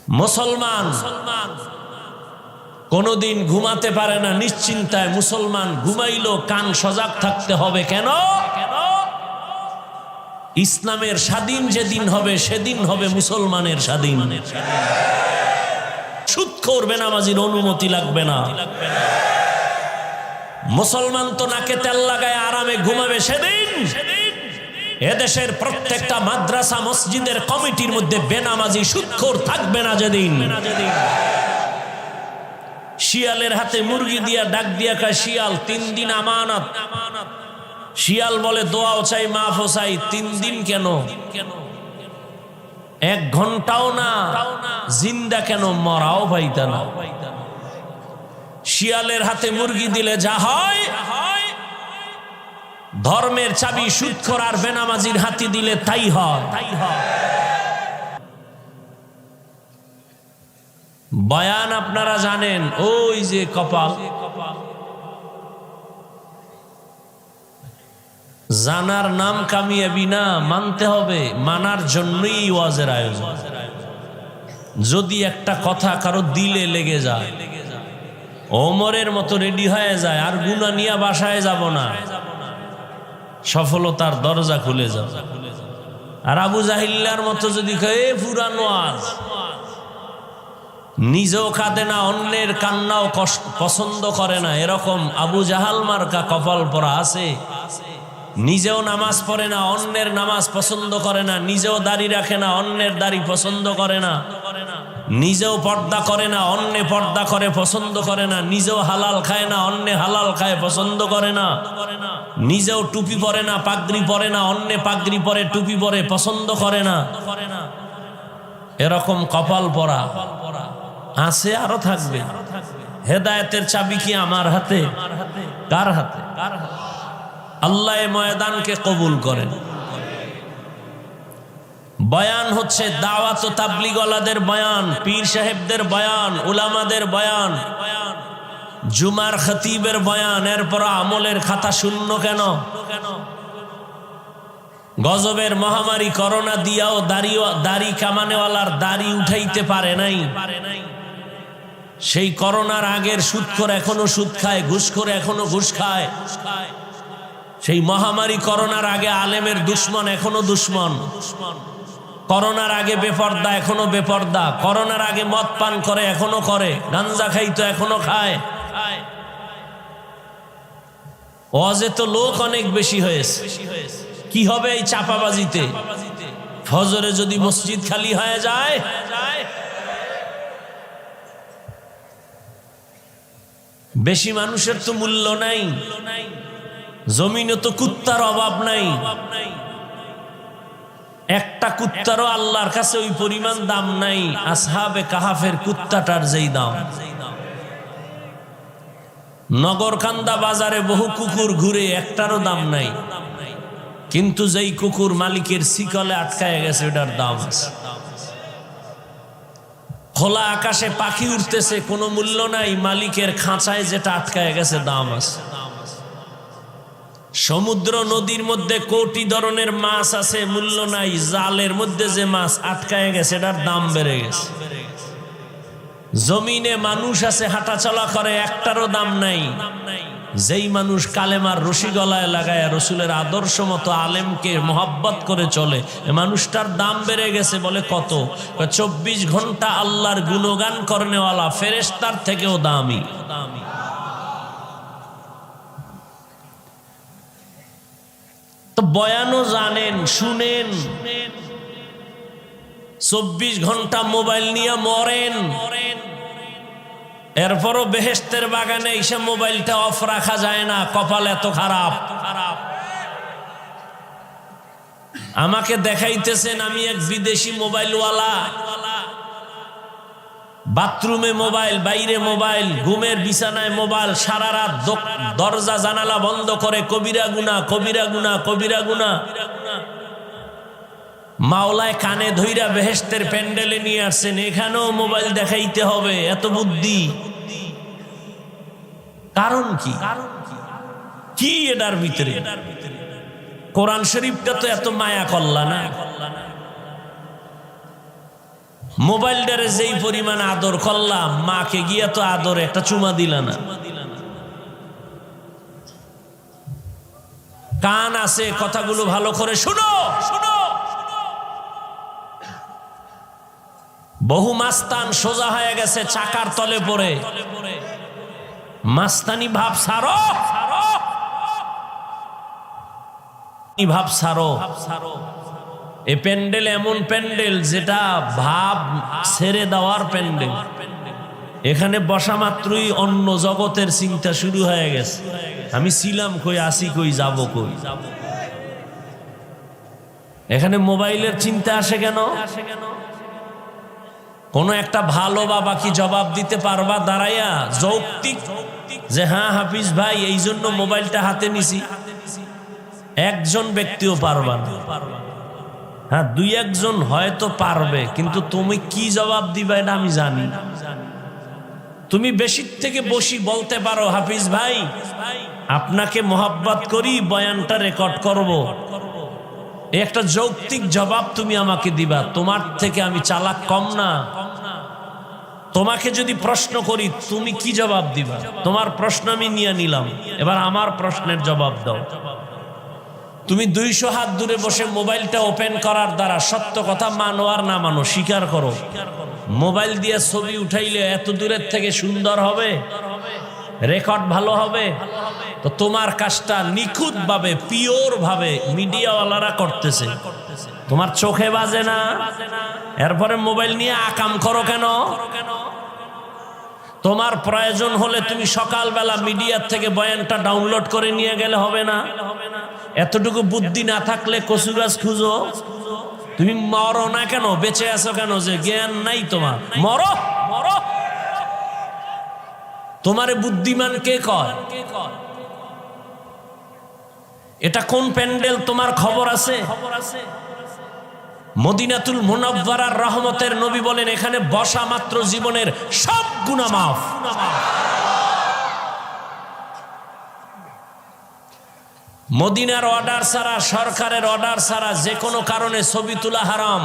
মুসলমান কোনদিন ঘুমাতে পারে না নিশ্চিন্তায়। মুসলমান ঘুমাইলো কান সজাগ থাকতে হবে। কেন? ইসলামের স্বাধীন যেদিন হবে সেদিন হবে মুসলমানের স্বাধীন। সুদখোর বেনামাজির অনুমতি লাগবে না। মুসলমান তো নাকে তেল লাগায় আরামে ঘুমাবে সেদিন এদেশের প্রত্যেকটা মাদ্রাসা মসজিদের কমিটির মধ্যে বেনামাজি সুদখোর থাকবে না যেদিন। শিয়ালের হাতে মুরগি দিয়া ডাক দিয়া কয়, শিয়াল 3 দিন আমানত। শিয়াল বলে দোয়াও চাই মাফও চাই। 3 দিন কেন? 1 ঘন্টাও না। জিন্দা কেন? মরাও পাইতা না। শিয়ালের হাতে মুরগি দিলে যা হয়, ধর্মের চাবি সুদখোর আর বেনামাজির হাতে দিলে তাই হয়। বয়ান আপনারা জানেন, ওই যে কপাল, জানার নাম কামিয়াবি না, মানতে হবে। মানার জন্যই ওয়াজের আয়োজন। যদি একটা কথা কারো দিলে লেগে যায়, ওমরের মতো রেডি হয়ে যায়, আর গুনাহ নিয়ে বাসায় যাব না, সফলতার দরজা খুলে যাবে। আর আবু জাহিল্লার মতো যদি কয়ে পুরান ওয়াজ, নিজেও কাঁদে না, অন্যের কান্নাও পছন্দ করে না, এরকম আবু জাহাল মার্কা কপাল পরা আছে। নিজেও নামাজ পড়ে না, অন্যের নামাজ পছন্দ করে না, নিজেও দাড়ি রাখে না, অন্যের দাড়ি পছন্দ করে না, নিজেও পর্দা করে না, অন্য পর্দা করে পছন্দ করে না, নিজেও হালাল খায় না, অন্য হালাল খায় পছন্দ করে না, নিজেও টুপি পরে না, পাগড়ি পরে না, অন্য পাগড়ি পরে টুপি পরে পছন্দ করে না। এরকম কপাল পরা আছে, আরো থাকবে। হেদায়েতের চাবি কি আমার হাতে? কার হাতে? আল্লাহ এ ময়দানকে কবুল করেন। বয়ান হচ্ছে দাওয়াত ও তাবলীগওয়ালাদের বয়ান, পীর সাহেবদের বয়ান, উলামাদের বয়ান, জুমার খতিবের বয়ান। এরপর আমলের খাতা শূন্য কেন? গজবের মহামারী করোনা দিয়াও দাড়ি কামানেওয়ালার দাড়ি উঠাইতে পারে নাই। সেই করোনার আগের সুদখোর এখনো সুদ খায়, ঘুষখোর এখনো ঘুষ খায়। সেই মহামারী করোনার আগে আলেমের দুশ্মন এখনো দুশ্মন। করোনার আগে বেপর্দা এখনো বেপর্দা। করোনার আগে মদ পান করে এখনো করে, গাঞ্জা খাইতো এখনো খায়। ওয়াজে তো লোক অনেক বেশি হয়েছে। কি হবে এই চাপাবাজিতে? ফজরে যদি মসজিদ খালি হয়ে যায়, বেশি মানুষের তো মূল্য নাই। জমিনে তো কুত্তার অভাব নাই। একটা কুত্তারও আল্লাহর কাছে ওই পরিমাণ দাম নাই আসহাবে কাহাফের কুত্তাটার যেই দাম। নগরকান্দা বাজারে বহু কুকুর ঘুরে, একটারও দাম নাই। কিন্তু যেই কুকুর মালিকের শিকলে আটকায় গেছে, ওটার দাম আছে। খোলা আকাশে পাখি উঠতেছে, কোনো মূল্য নাই। মালিকের খাঁচায় যেটা আটকায় গেছে, দাম আছে। সমুদ্র নদীর মধ্যে কোটি ধরনের মাছ আছে, মূল্য নাই। জালের মধ্যে যে মাছ আটকায় গেছে, এটার দাম বেড়ে গেছে। জমিনে মানুষ আছে, হাঁটা চলা করে, একটারও দাম নাই। যেই মানুষ কালেমার রশি গলায় লাগায় রসুলের আদর্শ মতো আলেমকে মোহাব্বত করে চলে, এ মানুষটার দাম বেড়ে গেছে। বলে কত? 24 ঘন্টা আল্লাহর গুণগান করনেওয়ালা ফেরেশতার থেকেও দামি। তো বয়ানও জানেন, শুনেন, 24 ঘন্টা মোবাইল নিয়ে মরেন, এরপরও বেহেশতের বাগানে এসে মোবাইলটা অফ রাখা যায় না। কপাল এত খারাপ। আমাকে দেখাইতেছেন আমি এক বিদেশি মোবাইলওয়ালা, বাথরুমে মোবাইল, বাইরে মোবাইল, ঘুমের বিছানায় মোবাইল, সারা রাত দরজা জানালা বন্ধ করে কবিরা গুনাহ, কবিরা গুনাহ, কবিরা গুনাহ। মাওলায় কানে ধইরা বেহেশতের প্যান্ডেলে নিয়ে আসছেন, এখানেও মোবাইল দেখাইতে হবে। এত বুদ্ধি, কারণ কি? কি এটার ভিতরে? কোরআন শরীফটা তো এত মায়া করলা না। মোবাইলটারে যেই পরিমাণ আদর করলাম, মাকে গিয়া তো আদর একটা চুমা দিলা না। কান আছে, কথাগুলো ভালো করে শুনো শুনো। বহু মাস্তান সোজা হয়ে গেছে চাকার তলে পড়ে। মাস্তানি ভাব সারো, ভাব সারো। এই প্যান্ডেল এমন প্যান্ডেল যেটা ভাব ছেড়ে দেওয়ার প্যান্ডেল। এখানে বসা মাত্রই অন্য জগতের চিন্তা শুরু হয়ে গেছে। আমি ছিলাম কই, আসি কই, যাব কই। এখানে মোবাইলের চিন্তা আসে কেন? কোন একটা ভালো বাবা কি জবাব দিতে পারবা দাঁড়াইয়া যৌক্তিক যে হ্যাঁ হাফিজ ভাই এই জন্য মোবাইলটা হাতে নিছি? একজন ব্যক্তিও পারবা না। হ্যাঁ, দুই একজন হয়তো পারবে, কিন্তু তুমি কি জবাব দিবা এটা আমি জানি। তুমি বেশি থেকে বেশি বলতে পারো হাফিজ ভাই আপনাকে মোহাব্বত করি, বয়ানটা রেকর্ড করব। একটা যৌক্তিক জবাব তুমি আমাকে দিবা। তোমার থেকে আমি চালাক কম না। তোমাকে যদি প্রশ্ন করি তুমি কি জবাব দিবা? তোমার প্রশ্ন আমি নিয়ে নিলাম, এবার আমার প্রশ্নের জবাব দাও। তুমি 200 হাত দূরে বসে মোবাইলটা ওপেন করার দ্বারা সত্য কথা মানো আর না মানো স্বীকার করো। মোবাইল দিয়ে ছবি উঠাইলে এত দূরের থেকে সুন্দর হবে, রেকর্ড ভালো হবে। তো তোমার কাজটা নিখুঁত ভাবে, পিওর ভাবে মিডিয়াওয়ালারা করতেছে, তোমার চোখে বাজে না। এরপরে মোবাইল নিয়ে আকাম করো কেন? তোমার প্রয়োজন হলে তুমি সকালবেলা মিডিয়ার থেকে বয়ানটা ডাউনলোড করে নিয়ে গেলে হবে না? এতটুকু বুদ্ধি না থাকলে কচু গাছ খুঁজো। তুমি মরো না কেন? বেঁচে আছো কেন? যে জ্ঞান নাই তোমার? মরো মরো। তোমারে বুদ্ধিমান কে কয়? এটা কোন প্যান্ডেল তোমার খবর আছে? মদিনাতুল মুনাওয়ারার রহমতের নবী বলেন এখানে বসা মাত্র জীবনের সব গুনাহ মাফ। মদিনার অর্ডার ছাড়া, সরকারের অর্ডার ছাড়া যে কোনো কারণে ছবি তোলা হারাম।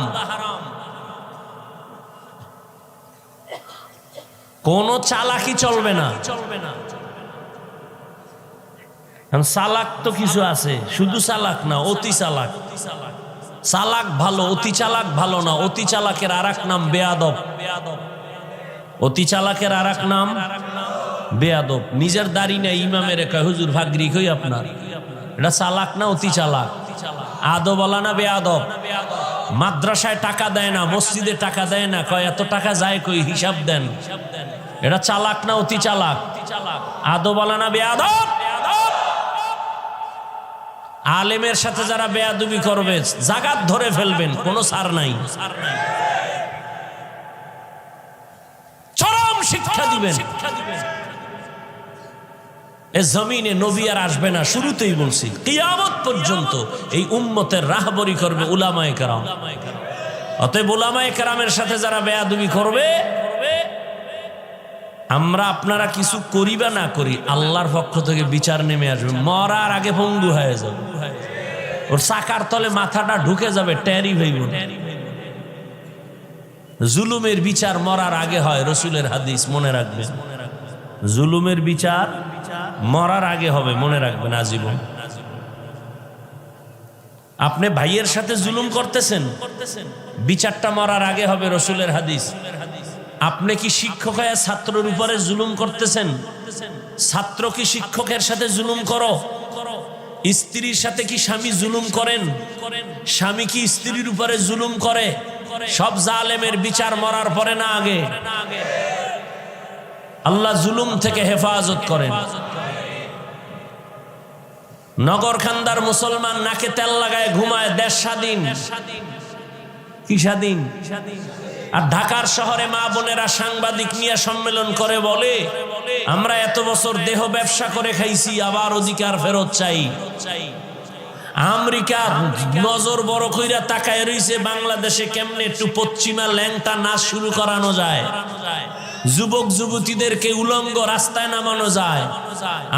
কোনো চালাকি চলবে না। চালাক তো কিছু আছে, শুধু চালাক না, অতি চালাক। চালাক ভালো, অতি চালাক ভালো না। অতি চালাকের আরেক নাম বেয়াদব। অতি চালাকের আরেক নাম বেয়াদব। নিজের দাড়ি নাই, ইমামের কয় হুজুর ভাগরি কই আপনার? এটা চালাক না অতি চালাক? আদবলা না বেয়াদব? মাদ্রাসায় টাকা দেয় না, মসজিদে টাকা দেয় না, কয় এত টাকা যায় কই, হিসাব দেন। এটা চালাক না অতি চালাক? আদবলা না বেয়াদব? আলেমের সাথে যারা বেয়াদবি করবে জাগাত ধরে ফেলবেন, কোনো ছাড় নাই। চরম শিক্ষা দিবেন। এ জমিনে নবী আর আসবে না, শুরুতেই বলছি কিয়ামত পর্যন্ত এই উম্মতের রাহবরি করবে উলামায়ে কেরাম। অতএব উলামায়ে কেরামের সাথে যারা বেয়াদবি করবে, আমরা আপনারা কিছু করি বা না করি, আল্লাহর পক্ষ থেকে বিচার নেমে আসবে। মরার আগে পঙ্গু হয়ে যাবে, ওর চাকার তলে মাথাটা ঢুকে যাবে, ট্যারি হইব। জুলুমের বিচার মরার আগে হয়, রসুলের হাদিস মনে রাখবেন। জুলুমের বিচার মরার আগে হবে, মনে রাখবেন আজীবন। আপনি ভাইয়ের সাথে জুলুম করতেছেন, বিচারটা মরার আগে হবে, রসুলের হাদিস। আপনি কি শিক্ষক হয়ে ছাত্রের উপরে জুলুম করতেছেন? ছাত্র কি শিক্ষকের সাথে জুলুম করো? স্ত্রীর সাথে কি স্বামী জুলুম করেন? স্বামী কি স্ত্রীর উপরে জুলুম করে? সব জালেমের বিচার মরার পরে না আগে? আল্লাহ জুলুম থেকে হেফাজত করেন। নগরখান্দার মুসলমান নাকে তেল লাগায় ঘুমায়, দেশ স্বাধীন। কি স্বাধীন? আর ঢাকার শহরে মা বোনেরা সাংবাদিক নিয়ে সম্মেলন করে বলে আমরা এত বছর দেহ ব্যবসা করে খাইছি, আবার অধিকার ফেরত চাই। আমেরিকা নজর বড় কইরা তাকায় রইছে বাংলাদেশে কেমনে একটু পশ্চিমা ল্যাংটা নাচ শুরু করানো যায়, যুবক যুবতীদেরকে উলঙ্গ রাস্তায় নামানো যায়।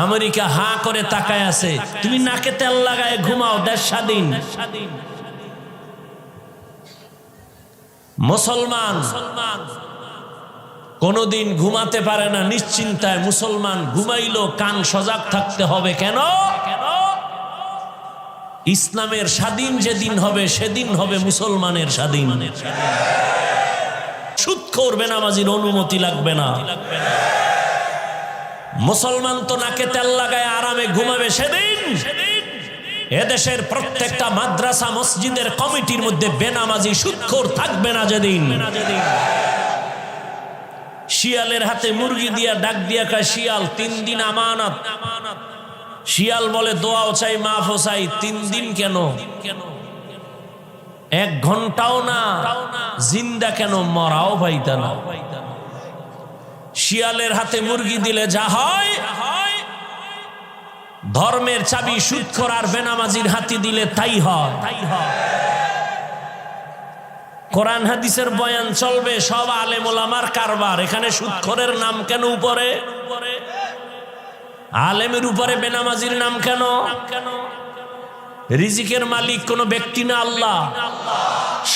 আমেরিকা হা করে তাকায় আছে, তুমি নাকে তেল লাগায় ঘুমাও, দেশ স্বাধীন। মুসলমান কোনদিন ঘুমাতে পারে না নিশ্চিন্তায়। মুসলমান ঘুমাইলো কান সজাগ থাকতে হবে। কেন? ইসলামের স্বাধীন যেদিন হবে সেদিন হবে মুসলমানের স্বাধীন। সুদখোর বেনামাজির অনুমতি লাগবে না। মুসলমান তো নাকে তেল লাগায় আরামে ঘুমাবে সেদিন এদেশের প্রত্যেকটা মাদ্রাসা মসজিদের কমিটির মধ্যে বেনামাজি সুদখোর থাকবে না যেদিন। শিয়ালের হাতে মুরগি দিয়া ডাক দিয়া কয়, শিয়াল 3 দিন আমানত। শিয়াল বলে দোয়াও চাই মাফও চাই। 3 দিন কেন? 1 ঘন্টাও না। জিন্দা কেন? মরাও পাইতা না। শিয়ালের হাতে মুরগি দিলে যা হয়, ধর্মের চাবি সুদখোর আর বেনামাজির হাতে দিলে তাই হয়। কোরআন হাদিসের বয়ান চলবে, সব আলেম ওলামার কারবার। এখানে সুদখোরের নাম কেন উপরে? আলেমের উপরে বেনামাজির নাম কেন? রিজিকের মালিক কোন ব্যক্তি না আল্লাহ।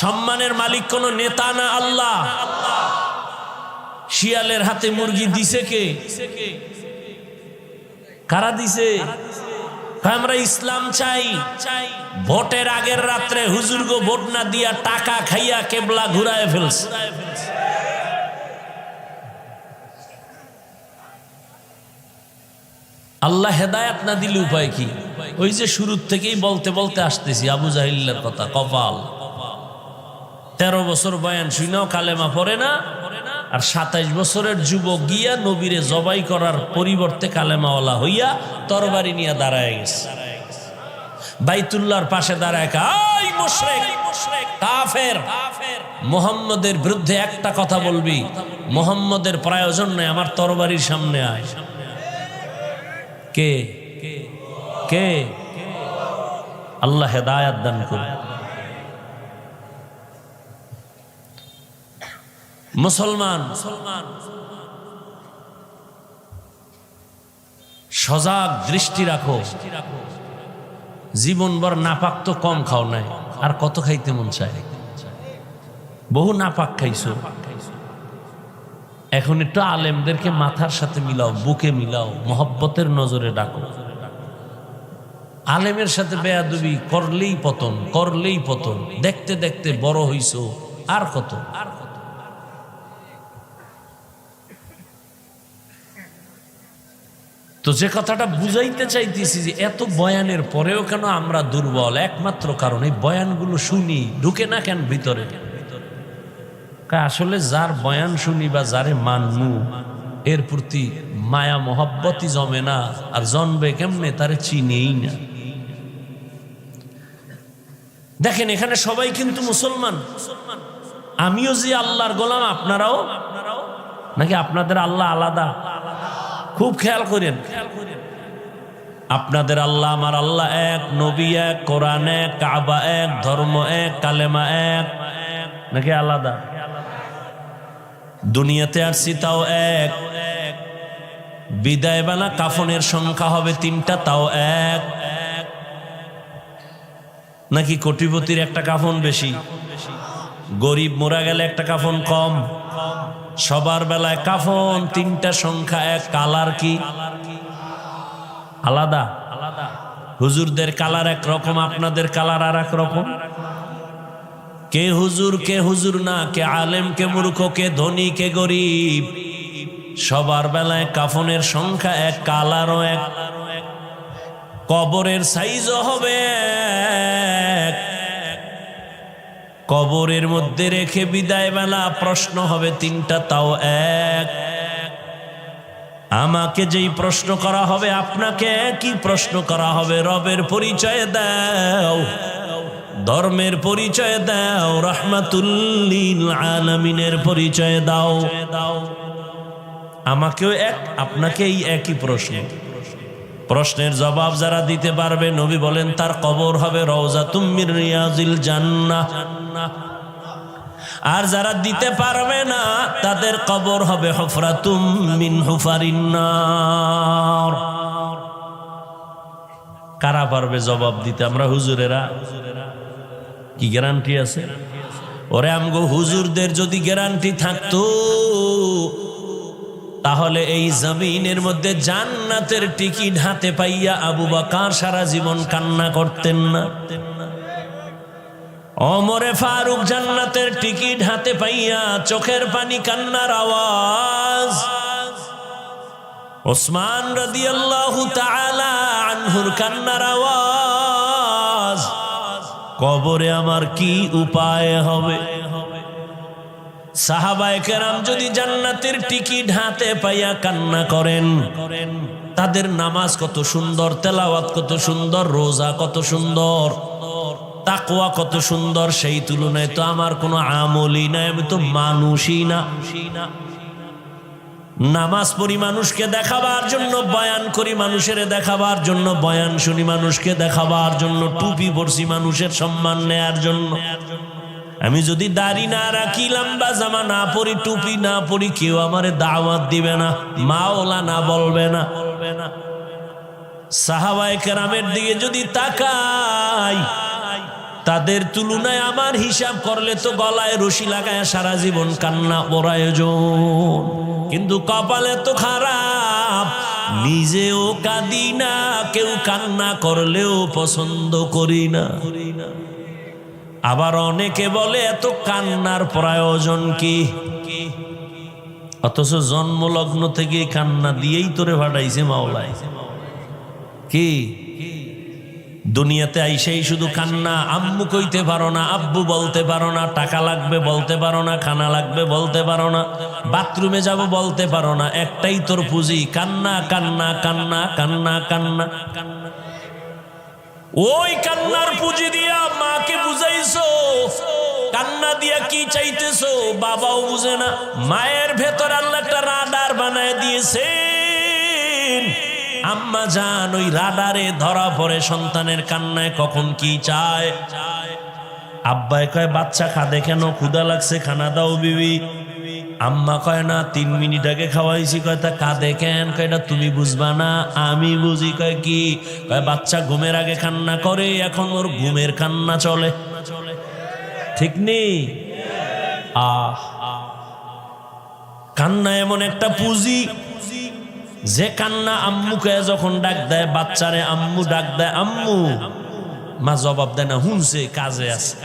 সম্মানের মালিক কোন নেতা না আল্লাহ। শিয়ালের হাতে মুরগি দিছে কে? কারা দিছে? আমরা ইসলাম চাই। ভোটের আগের রাত্রে হুজুরগো ভোট না দিয়া টাকা খাইয়া কেবলা ঘুরায় ফেলছে। আল্লাহ হেদায়াত না দিলে উপায় কি? ওই যে শুরুর থেকেই বলতে বলতে আসতেছি আবু জাহিলের কথা। কপাল 13 বছর বয়ান শুনেও কালেমা পড়ে না, আর 27 বছরের যুবক গিয়া নবীরে জবাই করার পরিবর্তে কালেমাওয়ালা হইয়া তরবারি নিয়ে দাঁড়ায় গেছে। বাইতুল্লাহর পাশে দাঁড়ায় কাই মুশরিক কাফের। মুহাম্মদের বিরুদ্ধে একটা কথা বলবি, মুহাম্মদের প্রয়োজন নেই, আমার তরবারির সামনে আয়। কে কে? আল্লাহ হেদায়াত দান করুন। মুসলমান সজাগ দৃষ্টি রাখো। জীবনভর নাপাক তো কম খাও নাই, আর কত খাইতে মন চায়? বহু নাপাক খাইছো। এখন একটু আলেমদেরকে মাথার সাথে মিলাও, বুকে মিলাও, মহব্বতের নজরে ডাকো। আলেমের সাথে বেয়াদবি করলেই পতন, করলেই পতন। দেখতে দেখতে বড় হইছো, আর কত? তো যে কথাটা বুঝাইতে চাইতেছি যে এত বয়ানের পরেও কেন আমরা দুর্বল? একমাত্র কারণ এই বয়ানগুলো শুনি, ঢুকে না কেন ভিতরে? আসলে যার বয়ান শুনি বা যারে মানমু এর প্রতি মায়া মহব্বতই জমে না, আর জন্মবে কেমনে তারে চিনেই না। দেখেন এখানে সবাই কিন্তু মুসলমান। আমিও যে আল্লাহর গোলাম, আপনারাও নাকি? আপনাদের আল্লাহ আলাদা? খুব খেয়াল করেন। আপনাদের আল্লাহ, আমার আল্লাহ এক, নবী এক, কোরআন এক, কাবা এক, ধর্ম এক, কালেমা এক, নাকি আলাদা? দুনিয়াতে আসছি তাও এক। বিদায় বেলা কাফনের সংখ্যা হবে 3টা, তাও এক। নাকি কোটিপতির একটা কাফন বেশি, গরিব মোরা গেলে একটা কাফন কম? সবার বেলায় কাফন 3টা, সংখ্যা এক। কালার কি আলাদা? হুজুরদের কালার এক রকম, আপনাদের কালার আর এক রকম। কে হুজুর না, কে আলেম, কে মূর্খ, কে ধনী, কে গরিব, সবার বেলায় কাফনের সংখ্যা এক, কালারও এক। কবরের সাইজও হবে এক। কবরের মধ্যে রেখে বিদায় বেলা প্রশ্ন হবে 3টা, তাও এক। আমাকে যেই প্রশ্ন করা হবে, আপনাকে একই প্রশ্ন করা হবে। রবের পরিচয় দাও, ধর্মের পরিচয় দাও, রাহমাতুল লিল আলামিনের পরিচয় দাও। আমাকেও এক, আপনাকেই একই প্রশ্ন। প্রশ্নের জবাব যারা দিতে পারবে, নবী বলেন তার কবর হবে রওজাতুম মির রিয়াজিল জান্নাহ। আর যারা দিতে পারবে না, তাদের কবর হবে হুফরাতুম মিন হুফারিন নার। কারা পারবে জবাব দিতে? আমরা হুজুরেরা। কি গ্যারান্টি আছে? ওরে আমগো হুজুরদের যদি গ্যারান্টি থাকতো তাহলে এই জমিনের মধ্যে জান্নাতের টিকিট হাতে পাইয়া আবু বকর সারা জীবন কান্না করতেন না। ওমরে ফারুক জান্নাতের টিকিট হাতে পাইয়া চোখের পানি কান্নার আওয়াজ। ওসমান রাদিয়াল্লাহু তাআলা আনহুর কান্নার আওয়াজ। কবরে আমার কি উপায় হবে? সাহাবায়ে কেরাম যদি জান্নাতের টিকিট হাতে পাইয়া কান্না করেন, তাদের নামাজ কত সুন্দর, তেলাওয়াত কত সুন্দর, রোজা কত সুন্দর, তাকওয়া কত সুন্দর, সেই তুলনায় তো আমার কোনো আমলই নাই, আমি তো মানুষই না। নামাজ পড়ি মানুষকে দেখাবার জন্য, বয়ান করি মানুষের দেখাবার জন্য, বয়ান শুনি মানুষকে দেখাবার জন্য, টুপি পরছি মানুষের সম্মান নেয়ার জন্য। আমি যদি দাড়ি না রাখি, লম্বা জামা না পরি, টুপি না পরি, কেউ আমারে দাওয়াত দিবে না, মাওলানা বলবে না। সাহাবায়ে কেরামের দিকে যদি তাকাই, তাদের তুলনায় আমার হিসাব করলে তো গলায় রশি লাগায় সারা জীবন কান্না প্রয়োজন। কিন্তু কপালে তো খারাপ, নিজেও কাঁদি না, কেউ কান্না করলেও পছন্দ করি না। আবার অনেকে বলে এত কান্নার প্রয়োজন কি? অথচ জন্মলগ্ন থেকে কান্না দিয়েই তোরে ভাড়াইছে মাওলায়। কি দুনিয়াতে আইসেই শুধু কান্না, আম্মু কইতে পারো না, আব্বু বলতে পারো না, টাকা লাগবে বলতে পারো না, খানা লাগবে বলতে পারো না, বাথরুমে যাব বলতে পারো না, একটাই তোর পুঁজি কান্না কান্না কান্না কান্না কান্না। ওই কান্নার পুঁজি দিয়া মাকে বুঝাইছো, কান্না দিয়া কি চাইতেছো বাবাও বুঝে না। মায়ের ভেতর আল্লাহ একটা রাডার বানায় দিয়েছে, আম্মা জান ওই রাডারে ধরা পড়ে সন্তানের কান্নায় কখন কি চায়। আব্বাই কয় বাচ্চা কাঁদে কেন, ক্ষুধা লাগছে খানা দাও বিবি। আম্মা কয় না 3 মিনিট আগে খাওয়াইছি। কয় তা কাঁদে কেন? কয় না তুমি বুঝবা না, আমি বুঝি। কয় কি? কয় বাচ্চা ঘুমের আগে কান্না করে, এখন ওর ঘুমের কান্না চলে। ঠিক নেই? কান্না এমন একটা পুঁজি যে কান্না আম্মুকে যখন ডাক দেয়, বাচ্চারে আম্মু ডাক দেয়, আম্মু, মা জবাব দেয় না, হুনছে কাজে আছে।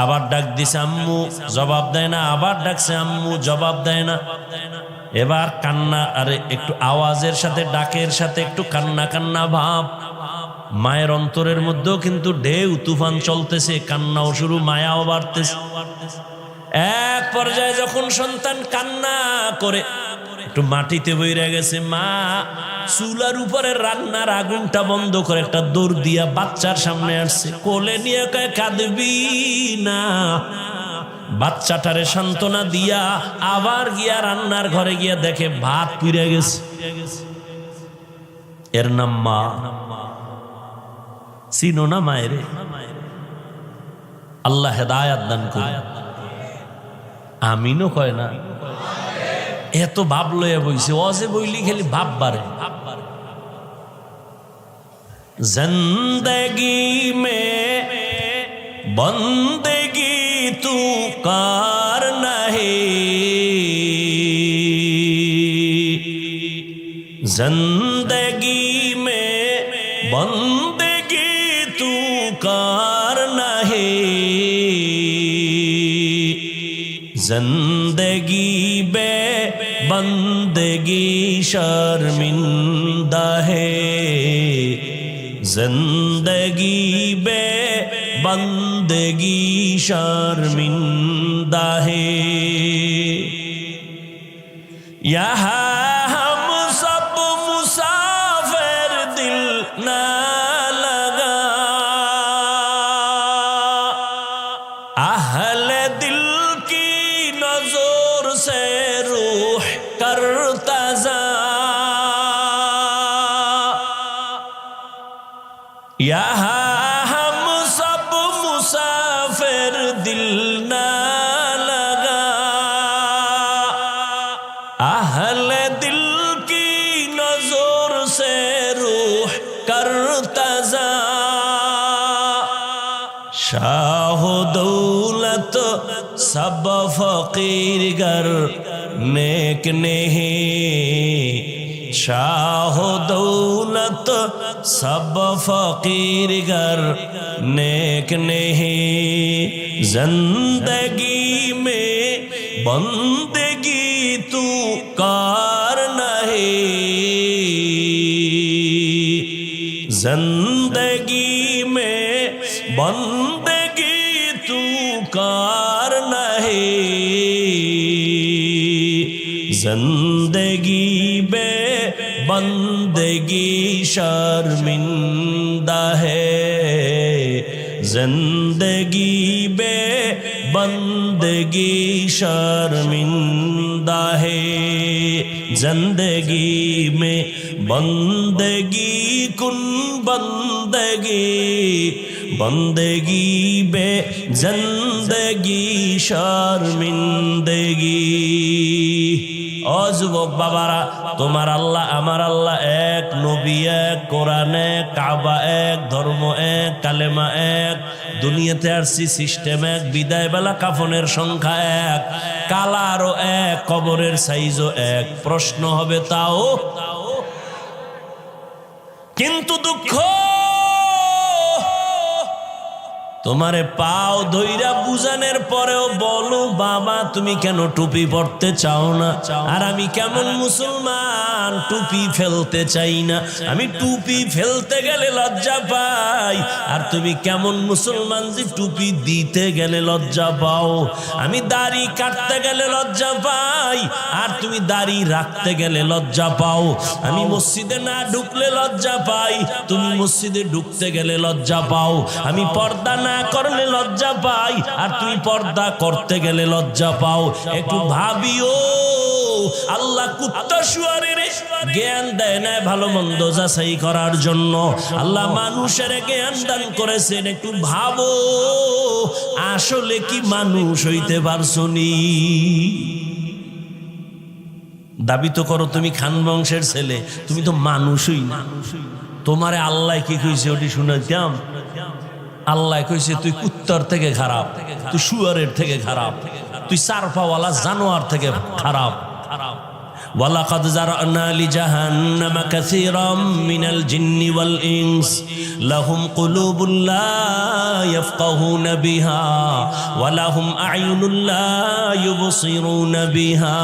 আবার ডাক দিছে আম্মু, জবাব দেয় না, আবার ডাকছে আম্মু, জবাব দেয় না। এবার কান্না, আরে একটু আওয়াজের সাথে ডাকের সাথে একটু কান্না কান্না ভাব। মায়ের অন্তরের মধ্যেও কিন্তু ঢেউ তুফান চলতেছে, কান্নাও শুরু, মায়াও বাড়তেছে। এক পর্যায়ে যখন সন্তান কান্না করে একটু মাটিতে বইরে গেছে, মা চুলার উপরে রান্নার আগুনটা বন্ধ করে একটা দৌড় দিয়া বাচ্চার সামনে আসছে, কোলে নিয়ে কয় কাঁদবি না। বাচ্চাটারে সান্ত্বনা দিয়া আবার গিয়া রান্নার ঘরে গিয়া দেখে ভাত পুড়ে গেছে। এর নাম মা। চিনো না মায়েরে? আল্লাহ হেদায়াত দান করে। আমিনও কয় না, এত ভাব লইয়া বইছে, অজে বইলি খালি ভাব বাড়ে। জিন্দগি মে বন্দেগি তু কার নাহি, জিন্দগি মে বন্দেগি তু কার নাহি, जिंदगी बे बंदगी शर्मिंदा है, जिंदगी बे बंदगी शर्मिंदा है। यहाँ हम सब मुसाफिर दिल ना लगा, अहले दिल की नजर से रूह करता जा, यहाँ हम सब मुसाफिर दिल ना लगा, अहले सब फकीर गर नेक नहीं शाह दौलत सब फकीर गर नेक नहीं जिंदगी में बंदगी तू कार नहीं जिंदगी में बंदगी तू कार नहीं जिंदगी बे बंदगी शर्मिंदा है जिंदगी बे बंदगी शर्मिंदा है जिंदगी में बंदगी कुन बंदगी बंदगी बे जिंदगी शर्मिंदगी। ও যুবক বাবারা, তোমার আল্লাহ আমার আল্লাহ এক, নবী এক, কোরআন এক, কাবা এক, ধর্ম এক, কালেমা এক, দুনিয়াতে আসছি সিস্টেম এক, বিদায় বেলা কাফনের সংখ্যা এক, কালারও এক, কবরের সাইজও এক। প্রশ্ন হবে তাও, কিন্তু দুঃখ তোমারে পাও ধইরা বুঝানোর পরেও বলো বাবা তুমি কেন টুপি পড়তে চাও না? আর আমি কেমন মুসলমান টুপি ফেলতে চাই না, আমি টুপি ফেলতে গেলে লজ্জা পাই। আর তুমি কেমন মুসলমান যে টুপি দিতে গেলে লজ্জা পাও? আমি দাড়ি কাটতে গেলে লজ্জা পাই, আর তুমি দাড়ি রাখতে গেলে লজ্জা পাও। আমি মসজিদে না ঢুকলে লজ্জা পাই, তুমি মসজিদে ঢুকতে গেলে লজ্জা পাও। আমি পর্দা না করলে লজ্জা পাই, আর তুমি পর্দা করতে গেলে লজ্জা পাও। একটু ভাবিও, আল্লাহ কুত্তা শুয়ারের জ্ঞান দেয় না ভালো মন্দ যাচাই করার জন্য। আল্লাহ মানুষের জ্ঞান দান করেছেন, একটু ভাবো আসলে কি মানুষ হইতে পারছো নি? দাবি তো করো তুমি খান বংশের ছেলে, তুমি তো মানুষই না। তোমারে আল্লাহ কি কইছে ওটি শুনাইতাম? আল্লাহ কইছে তুই কুত্তার থেকে খারাপ, তুই শুয়ারের থেকে খারাপ, তুই চারপাওয়ালা জানোয়ার থেকে খারাপ। ওয়ালাকাদ যারানা লিজাহান্নামা কাসীরাম মিনাল জিন্নি ওয়াল ইনস লাহুম কুলুবুন লা ইয়াফকাহুনা বিহা ওয়া লাহুম আ'য়ুনুন লা ইউবসিরুনা বিহা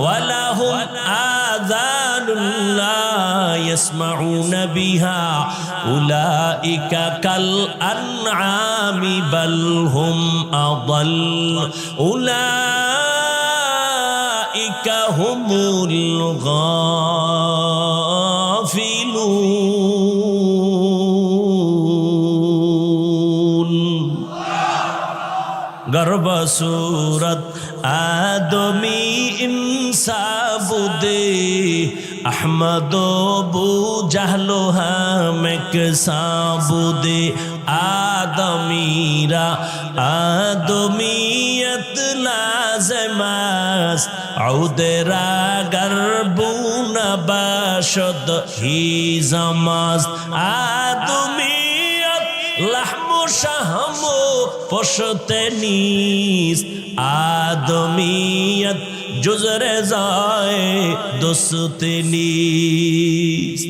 ওয়া লাহুম আযানুন লা ইয়াসমাউনা বিহা উলাইকা কাল আনআমি বাল হুম আদাল উলাইকা হুমুল গাফিলুন। গর্ব সুরত আদমি ইনসাবুদে अहमद बू जहलो हमेक साबुदे आदमीरा आदमीयत लाज़मास औदेरा गर्बून बाशद ही जमास आदमीयत लहमो शहमो पशते नीस आदमीयत जुजरे जाए दोस्ती नीस।